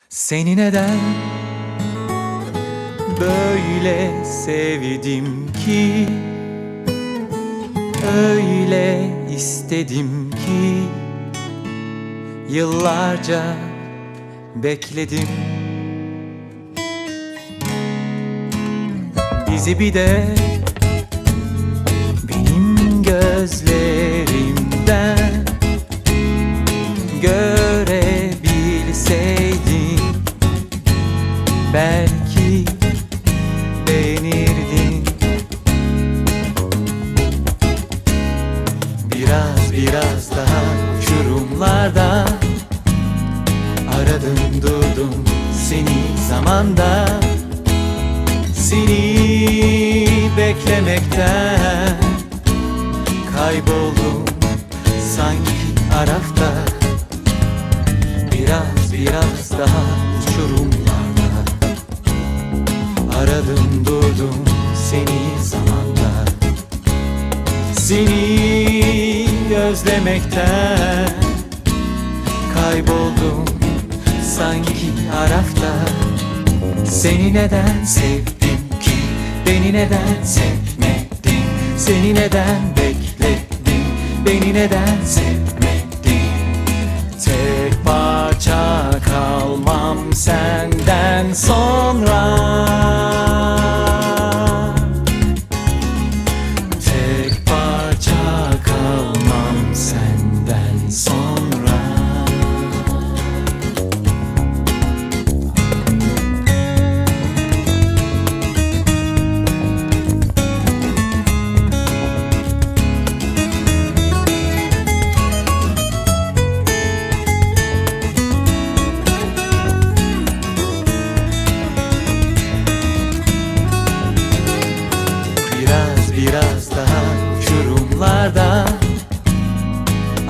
Seni neden böyle sevdim ki, öyle istedim ki, yıllarca bekledim. Bizi bir de benim gözlerimden görebilseydin, belki beğenirdin. Biraz daha uçurumlarda aradım durdum seni zamanda. Seni beklemekten kayboldum sanki arafta. Biraz daha uçurumlarda aradım durdum seni zamanda. Seni özlemekten kayboldum sanki arafta. Seni neden sevdim ki, beni neden sevmedin? Seni neden bekledin, beni neden sevmedin? Tek parça kalmam senden sonra. Tek parça kalmam senden sonra. Biraz daha uçurumlarda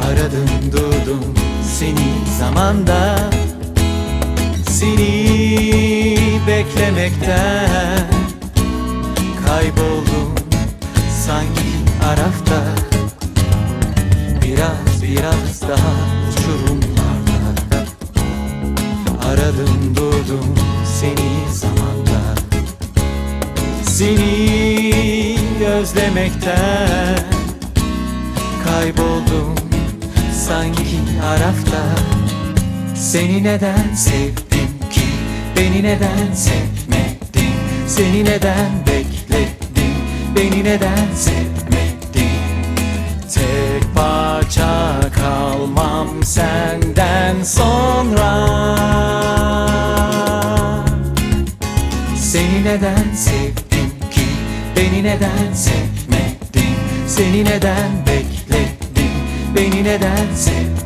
aradım durdum seni zamanda. Seni beklemekten kayboldum sanki arafta. Biraz daha uçurumlarda aradım durdum seni zamanda. Seni özlemekten kayboldum sanki arafta. Seni neden sevdim ki, beni neden sevmedin? Seni neden bekledin, beni neden sevmedin? Tek parça kalmam senden sonra. Seni neden sevdim ki, beni neden sevmedin? Seni neden bekledin, beni neden sevmedin?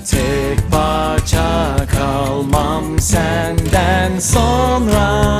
Tek parça kalmam senden sonra.